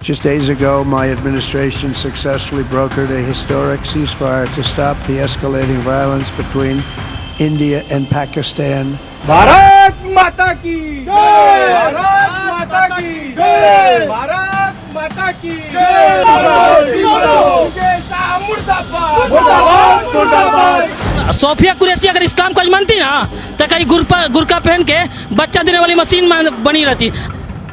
Just days ago, my administration successfully brokered a historic ceasefire to stop the escalating violence between India and Pakistan. Bharat माता की जय, भारत माता की जय, भारत माता की जय, मुर्दाबाद मुर्दाबाद मुर्दाबाद। सोफिया कुरैशी अगर इस्लाम को मानती ना तो कहीं गुरका पहन के बच्चा देने वाली मशीन बनी रहती।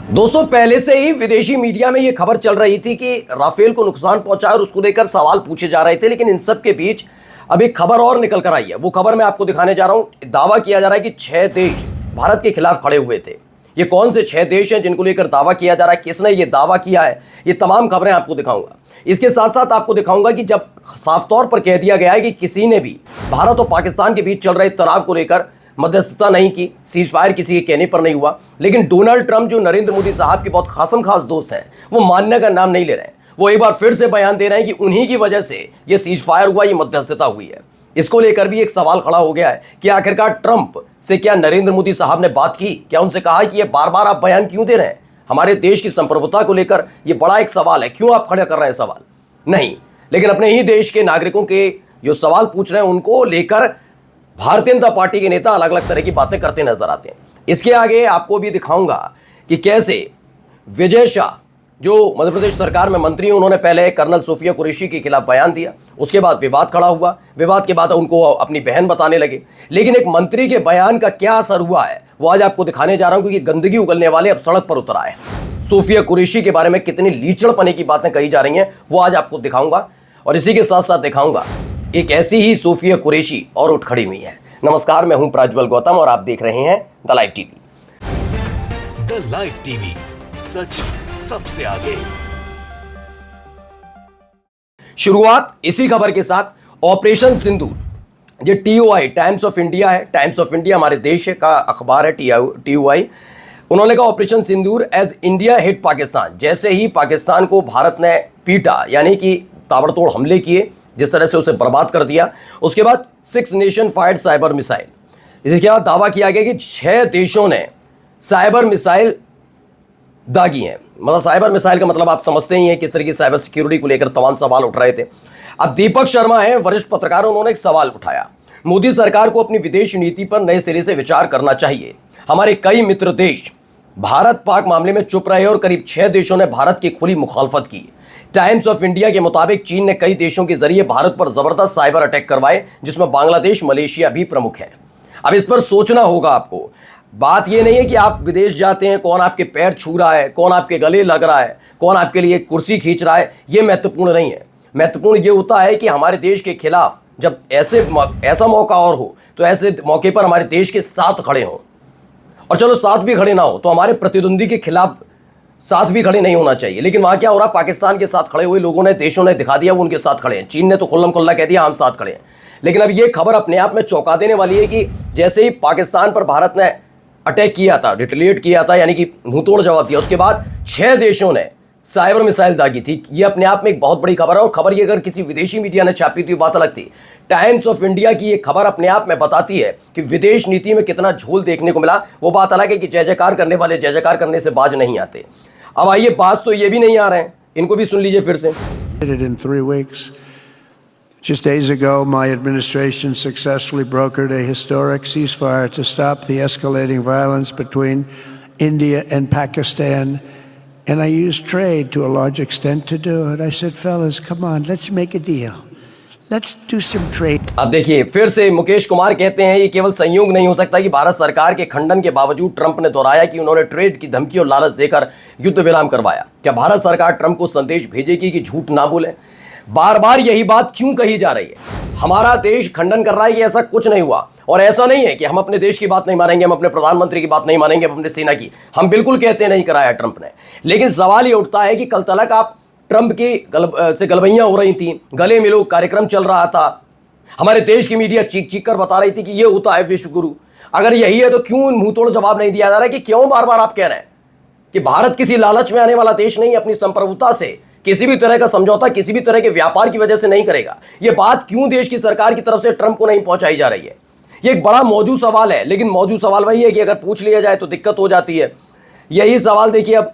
दोस्तों, पहले से ही विदेशी मीडिया में यह खबर चल रही थी कि राफेल को नुकसान पहुंचा और उसको लेकर सवाल पूछे जा रहे थे, लेकिन इन सब के बीच अब एक खबर और निकल कर आई है। वो खबर मैं आपको दिखाने जा रहा हूं। दावा किया जा रहा है कि 6 देश भारत के खिलाफ खड़े हुए थे। ये कौन से 6 देश हैं जिनको लेकर दावा किया जा रहा है, किसने ये दावा किया है, ये तमाम खबरें आपको दिखाऊंगा। इसके साथ साथ आपको दिखाऊंगा कि जब साफ तौर पर कह दिया गया है कि किसी ने भी भारत और पाकिस्तान के बीच चल रहे तनाव को लेकर मध्यस्थता नहीं की, सीज फायर किसी के कहने पर नहीं हुआ, लेकिन डोनाल्ड ट्रंप जो नरेंद्र मोदी साहब के बहुत खासम खास दोस्त हैं, वो मानने का नाम नहीं ले रहे हैं। वो एक बार फिर से बयान दे रहे हैं कि उन्हीं की वजह से ये सीज फायर हुआ, ये मध्यस्थता हुई है। इसको लेकर भी एक सवाल खड़ा हो गया है कि आखिरकार ट्रंप से क्या नरेंद्र मोदी साहब ने बात की, क्या उनसे कहा कि ये बार बार आप बयान क्यों दे रहे हैं, हमारे देश की संप्रभुता को लेकर ये बड़ा एक सवाल है, क्यों आप खड़े कर रहे हैं सवाल? नहीं, लेकिन अपने ही देश के नागरिकों के जो सवाल पूछ रहे हैं उनको लेकर भारतीय जनता पार्टी के नेता अलग अलग तरह की बातें करते नजर आते हैं। इसके आगे आपको भी दिखाऊंगा कि कैसे विजय शाह जो मध्य प्रदेश सरकार में मंत्री हैं, उन्होंने पहले कर्नल सोफिया कुरैशी के खिलाफ बयान दिया, उसके बाद विवाद खड़ा हुआ, विवाद के बाद उनको अपनी बहन बताने लगे। लेकिन एक मंत्री के बयान का क्या असर हुआ है वो आज आपको दिखाने जा रहा हूं, क्योंकि गंदगी उगलने वाले अब सड़क पर उतर आए। सोफिया कुरैशी के बारे में कितनी लीचड़पने की बातें कही जा रही हैं वो आज आपको दिखाऊंगा, और इसी के साथ साथ दिखाऊंगा एक ऐसी ही सोफिया कुरैशी और उठ खड़ी हुई है। नमस्कार, मैं हूं प्रज्वल गौतम और आप देख रहे हैं the live TV. The live TV, सच सबसे आगे। शुरुआत इसी खबर के साथ, ऑपरेशन सिंदूर। ये टीओआई टाइम्स ऑफ इंडिया है, टाइम्स ऑफ इंडिया हमारे देश का अखबार है टीओआई। उन्होंने कहा ऑपरेशन सिंदूर एज इंडिया हिट पाकिस्तान। जैसे ही पाकिस्तान को भारत ने पीटा, यानी कि ताबड़तोड़ हमले किए, जिस तरह से उसे बर्बाद कर दिया, उसके बाद 6 नेशन फायर्ड साइबर मिसाइल। इसके बाद दावा किया गया कि 6 देशों ने साइबर मिसाइल दागी हैं। मतलब साइबर मिसाइल का मतलब आप समझते ही हैं किस तरह की साइबर सिक्योरिटी को लेकर तमाम सवाल उठ रहे थे। अब दीपक शर्मा है, वरिष्ठ पत्रकार, उन्होंने एक सवाल उठाया। मोदी सरकार को अपनी विदेश नीति पर नए सिरे से विचार करना चाहिए। हमारे कई मित्र देश भारत पाक मामले में चुप रहे और करीब 6 देशों ने भारत की खुली मुखालफत की। टाइम्स ऑफ इंडिया के मुताबिक चीन ने कई देशों के जरिए भारत पर जबरदस्त साइबर अटैक करवाए, जिसमें बांग्लादेश, मलेशिया भी प्रमुख हैं। अब इस पर सोचना होगा आपको। बात यह नहीं है कि आप विदेश जाते हैं, कौन आपके पैर छू रहा है, कौन आपके गले लग रहा है, कौन आपके लिए कुर्सी खींच रहा है, यह महत्वपूर्ण नहीं है। महत्वपूर्ण यह होता है कि हमारे देश के खिलाफ जब ऐसा मौका और हो तो ऐसे मौके पर हमारे देश के साथ खड़े हों। और चलो साथ भी खड़े ना हो तो हमारे प्रतिद्वंदी के खिलाफ साथ भी खड़े नहीं होना चाहिए। लेकिन वहां क्या हो रहा, पाकिस्तान के साथ खड़े हुए लोगों ने, देशों ने दिखा दिया वो उनके साथ खड़े हैं। चीन ने तो खुल्लम खुल्ला कह दिया हम साथ खड़े हैं। लेकिन अब ये खबर अपने आप में चौंका देने वाली है कि जैसे ही पाकिस्तान पर भारत ने अटैक किया था, रिटेलिएट किया था, यानी कि मुंहतोड़ जवाब दिया, उसके बाद 6 देशों ने साइबर मिसाइल दागी थी। ये अपने आप में एक बहुत बड़ी खबर है, और खबर ये अगर किसी विदेशी मीडिया ने छापी थी बात अलग थी। टाइम्स ऑफ इंडिया की ये खबर अपने आप में बताती है कि विदेश नीति में कितना झोल देखने को मिला। वो बात अलग है कि जय जयकार करने वाले जय जयकार करने से बाज नहीं आते। अब आइए, बात तो ये भी नहीं आ रहे हैं, इनको भी सुन लीजिए फिर से। In 3 weeks. Just days ago, my administration successfully brokered a historic ceasefire to stop the escalating violence between India and Pakistan. And I used trade to a large extent to do it. I said, fellas, come on, let's make a deal. Let's do some trade. अब देखिए, फिर से मुकेश कुमार कहते हैं ये केवल संयोग नहीं हो सकता कि भारत सरकार के खंडन के बावजूद ट्रंप ने दोहराया कि उन्होंने ट्रेड की धमकी और लालच देकर युद्ध विराम करवाया। क्या भारत सरकार ट्रंप को संदेश भेजेगी कि झूठ ना बोले? बार बार यही बात क्यों कही जा रही है? हमारा देश खंडन कर रहा है कि ऐसा कुछ नहीं हुआ, और ऐसा नहीं है कि हम अपने देश की बात नहीं मानेंगे, हम अपने प्रधानमंत्री की बात नहीं मानेंगे, हम अपने सेना की। हम बिल्कुल कहते नहीं कराया ट्रंप ने। लेकिन सवाल ये उठता है कि कल तक आप ट्रंप की से गलबैयां हो रही थी, गले मिलो कार्यक्रम चल रहा था, हमारे देश की मीडिया चीख चीख कर बता रही थी कि ये होता है विश्व गुरु। अगर यही है तो क्यों मुंहतोड़ जवाब नहीं दिया जा रहा है कि क्यों बार बार आप कह रहे हैं कि भारत किसी लालच में आने वाला देश नहीं, अपनी संप्रभुता से किसी भी तरह का समझौता, किसी भी तरह के व्यापार की वजह से नहीं करेगा। यह बात क्यों देश की सरकार की तरफ से ट्रंप को नहीं पहुंचाई जा रही है? यह एक बड़ा मौजूद सवाल है। लेकिन मौजूद सवाल वही है कि अगर पूछ लिया जाए तो दिक्कत हो जाती है। यही सवाल देखिए, अब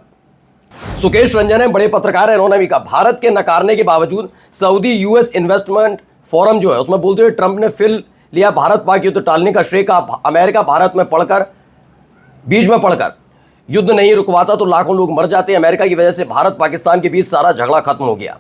सुकेश रंजन है, बड़े पत्रकार हैं, इन्होंने भी कहा भारत के नकारने के बावजूद सऊदी यूएस इन्वेस्टमेंट फोरम जो है उसमें बोलते हुए ट्रंप ने फिर लिया भारत पाक युद्ध टालने का श्रेय का। अमेरिका भारत में बीच में पड़कर युद्ध नहीं रुकवाता तो लाखों लोग मर जाते। अमेरिका की वजह से भारत पाकिस्तान के बीच सारा झगड़ा खत्म हो गया।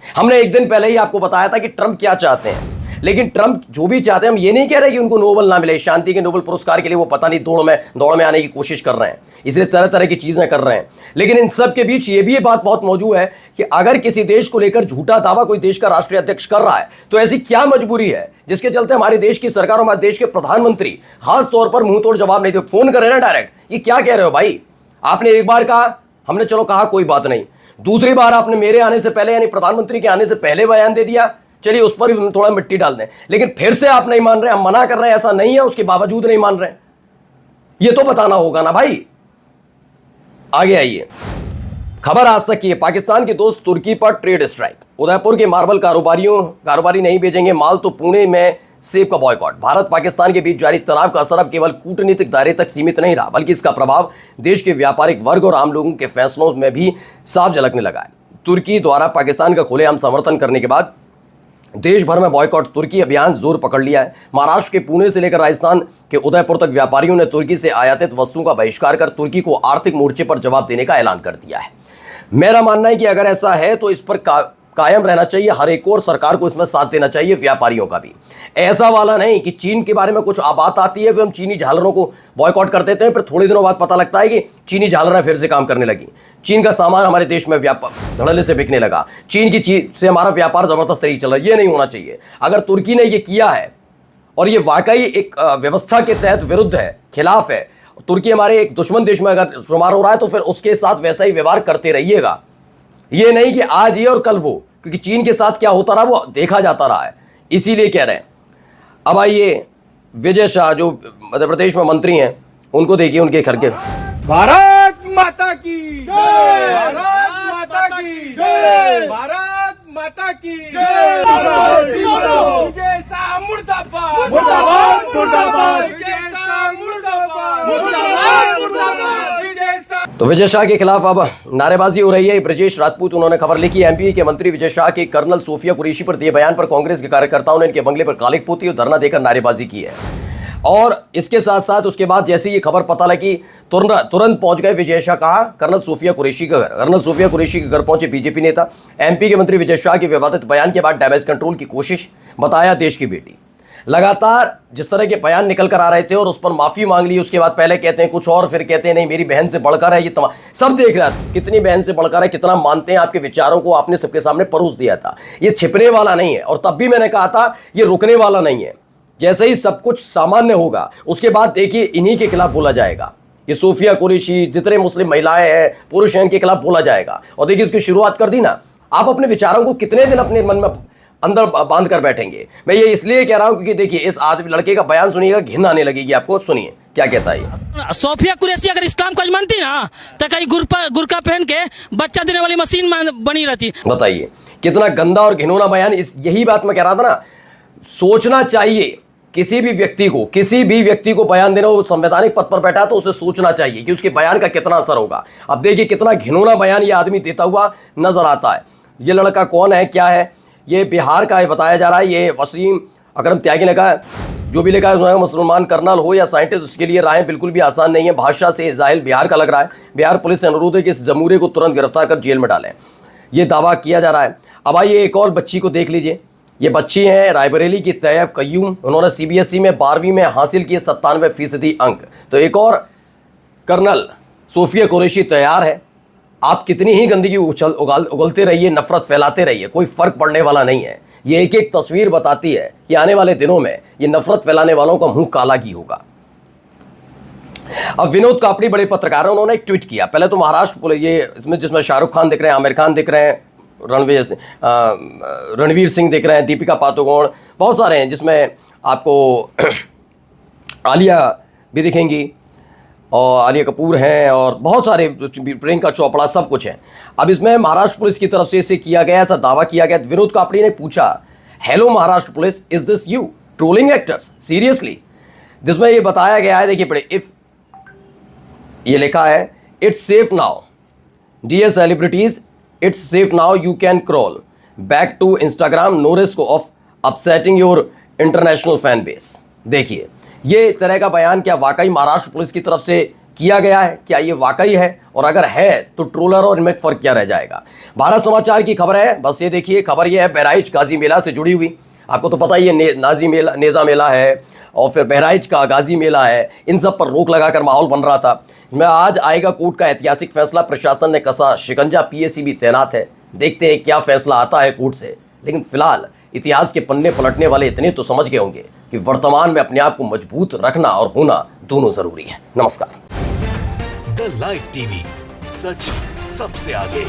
हमने एक दिन पहले ही आपको बताया था कि ट्रंप क्या चाहते हैं, लेकिन ट्रंप जो भी चाहते हैं, हम ये नहीं कह रहे कि उनको नोबेल ना मिले, शांति के नोबेल पुरस्कार के लिए वो पता नहीं दौड़ में आने की कोशिश कर रहे हैं, इसलिए तरह तरह की चीजें कर रहे हैं। लेकिन इन सब के बीच ये भी बात बहुत मौजूद है कि अगर किसी देश को लेकर झूठा दावा कोई देश का राष्ट्रीय अध्यक्ष कर रहा है तो ऐसी क्या मजबूरी है जिसके चलते हमारे देश की सरकार और हमारे देश के प्रधानमंत्री खास तौर पर मुंह तोड़ जवाब नहीं दे, फोन करें ना डायरेक्ट, ये क्या कह रहे हो भाई? आपने एक बार कहा, हमने चलो कहा कोई बात नहीं, दूसरी बार आपने मेरे आने से पहले यानी प्रधानमंत्री के आने से पहले बयान दे दिया, चलिए उस पर भी थोड़ा मिट्टी डाल दें, लेकिन फिर से आप नहीं मान रहे, हम मना कर रहे हैं ऐसा नहीं है, उसके बावजूद नहीं मान रहे, ये तो बताना होगा ना भाई। आगे आइए, खबर आज तक की है, पाकिस्तान के दोस्त तुर्की पर ट्रेड स्ट्राइक, उदयपुर के मार्बल कारोबारी नहीं भेजेंगे माल तो पुणे में सेब का बॉयकॉट। भारत पाकिस्तान के बीच जारी तनाव का असर अब केवल कूटनीतिक दायरे तक सीमित नहीं रहा, बल्कि इसका प्रभाव देश के व्यापारिक वर्ग और आम लोगों के फैसलों में भी साफ झलकने लगा है। तुर्की द्वारा पाकिस्तान का खुलेआम समर्थन करने के बाद देश भर में बॉयकॉट तुर्की अभियान जोर पकड़ लिया है। महाराष्ट्र के पुणे से लेकर राजस्थान के उदयपुर तक व्यापारियों ने तुर्की से आयातित वस्तुओं का बहिष्कार कर तुर्की को आर्थिक मोर्चे पर जवाब देने का ऐलान कर दिया है। मेरा मानना है कि अगर ऐसा है तो इस पर कायम रहना चाहिए हर एक और सरकार को इसमें साथ देना चाहिए, व्यापारियों का भी। ऐसा वाला नहीं कि चीन के बारे में कुछ बात आती है फिर हम चीनी झालरों को बॉयकॉट कर देते हैं, फिर थोड़े दिनों बाद पता लगता है कि चीनी झालरें फिर से काम करने लगी, चीन का सामान हमारे देश में धड़ल्ले से बिकने लगा, चीन की चीज से हमारा व्यापार जबरदस्त तरीके चल रहा है। ये नहीं होना चाहिए। अगर तुर्की ने ये किया है और ये वाकई एक व्यवस्था के तहत विरुद्ध है, खिलाफ है, तुर्की हमारे एक दुश्मन देश में अगर शुमार हो रहा है तो फिर उसके साथ वैसा ही व्यवहार करते रहिएगा। ये नहीं कि आज ये और कल वो, क्योंकि चीन के साथ क्या होता रहा वो देखा जाता रहा है, इसीलिए कह रहे हैं। अब आइए विजय शाह जो मध्य प्रदेश में मंत्री हैं उनको देखिए, उनके घर के भारत माता की जय, भारत माता की जय, भारत माता की जय, विजय शाह मुर्दाबाद, मुर्दाबाद मुर्दाबाद, विजय शाह मुर्दाबाद, मुर्दाबाद मुर्दाबाद, विजय शाह। तो विजय शाह के खिलाफ अब नारेबाजी हो रही है। ब्रजेश राजपूत उन्होंने खबर लिखी, एमपी के मंत्री विजय शाह के कर्नल सोफिया कुरैशी पर दिए बयान पर कांग्रेस के कार्यकर्ताओं ने इनके बंगले पर कालिक पोती और धरना देकर नारेबाजी की है। और इसके साथ साथ उसके बाद जैसे ये खबर पता लगी तुरंत पहुंच गए विजय शाह कहा कर्नल सोफिया कुरैशी के घर। कर्नल सोफिया कुरैशी के घर पहुंचे बीजेपी नेता। एमपी के मंत्री विजय शाह के विवादित बयान के बाद डैमेज कंट्रोल की कोशिश, बताया देश की बेटी। लगातार जिस तरह के बयान निकल कर आ रहे थे और उस पर माफी मांग ली, उसके बाद पहले कहते हैं कुछ और, फिर कहते हैं नहीं मेरी बहन से बढ़कर है, ये तमाम सब देख रहा था कितनी बहन से बढ़कर है, कितना मानते हैं आपके विचारों को, आपने सबके सामने परोस दिया था। ये छिपने वाला नहीं है और तब भी मैंने कहा था ये रुकने वाला नहीं है। जैसे ही सब कुछ सामान्य होगा उसके बाद देखिए इन्हीं के खिलाफ बोला जाएगा। ये सोफिया कुरैशी, जितने मुस्लिम महिलाएं हैं, पुरुष हैं, इनके खिलाफ बोला जाएगा। और देखिए इसकी शुरुआत कर दी ना, आप अपने विचारों को कितने दिन अपने मन में अंदर बांध कर बैठेंगे। मैं ये इसलिए कह रहा हूं क्योंकि देखिए इस आदमी लड़के का बयान सुनिएगा, घिन आने लगेगी आपको। सुनिए क्या कहता है। सोफिया कुरैशी अगर इस्लाम को मानती ना तो कहीं गुरका पहन के बच्चा देने वाली मशीन बनी रहती। बताइए कितना गंदा और घिनौना बयान। यही बात मैं कह रहा था ना, सोचना चाहिए किसी भी व्यक्ति को बयान देना, वो संवैधानिक पद पर बैठा तो उसे सोचना चाहिए कि उसके बयान का कितना असर होगा। अब देखिए कितना घिनौना बयान ये आदमी देता हुआ नजर आता है। ये लड़का कौन है, क्या है, ये बिहार का है बताया जा रहा है। ये वसीम अकरम त्यागी ने कहा, जो भी लिखा है उसने मुसलमान कर्नल हो या साइंटिस्ट, उसके लिए राय बिल्कुल भी आसान नहीं है। भाषा से जाहिल बिहार का लग रहा है। बिहार पुलिस से अनुरोध है कि इस जमूरे को तुरंत गिरफ्तार कर जेल में डालें, ये दावा किया जा रहा है। अब आइए एक और बच्ची को देख लीजिए। ये बच्ची हैं रायबरेली की तैयब कयूम, उन्होंने सीबीएसई में 12वीं में हासिल किए 97% अंक। तो एक और कर्नल सोफिया कुरैशी तैयार है। आप कितनी ही गंदगी उगलते रहिए, नफरत फैलाते रहिए, कोई फर्क पड़ने वाला नहीं है। ये एक एक तस्वीर बताती है कि आने वाले दिनों में ये नफरत फैलाने वालों का मुंह काला ही होगा। अब विनोद कापड़ी बड़े पत्रकार हैं, उन्होंने एक ट्वीट किया। पहले तो महाराष्ट्र ये इसमें जिसमें शाहरुख खान दिख रहे हैं, आमिर खान दिख रहे हैं, रणवीर सिंह दिख रहे हैं, दीपिका पादुकोण, बहुत सारे हैं, जिसमें आपको आलिया भी दिखेंगी और आलिया कपूर हैं और बहुत सारे, प्रियंका चोपड़ा, सब कुछ है। अब इसमें महाराष्ट्र पुलिस की तरफ से इसे किया गया, ऐसा दावा किया गया। विनोद कापड़ी ने पूछा, hello Maharashtra police, is this you trolling actors seriously? जिसमें ये बताया गया है, देखिए पढ़े, इफ ये लिखा है it's safe now, dear celebrities, it's safe now, you can crawl back to Instagram, no risk of upsetting your international fan base. देखिए, ये तरह का बयान क्या वाकई महाराष्ट्र पुलिस की तरफ से किया गया है? क्या ये वाकई है? और अगर है तो ट्रोलर और इनमें फर्क क्या रह जाएगा? भारत समाचार की खबर है, बस ये देखिए, खबर ये है बहराइच गाजी मेला से जुड़ी हुई। आपको तो पता ही है, नेजा मेला है और फिर बहराइच का गाजी मेला है, इन सब पर रोक लगाकर माहौल बन रहा था। मैं आज आएगा कोर्ट का ऐतिहासिक फैसला, प्रशासन ने कसा शिकंजा, पीएसी भी तैनात है। देखते हैं क्या फैसला आता है कोर्ट से। लेकिन फिलहाल इतिहास के पन्ने पलटने वाले इतने तो समझ गए होंगे कि वर्तमान में अपने आप को मजबूत रखना और होना दोनों जरूरी है। नमस्कार। द लाइव टीवी, सच सबसे आगे।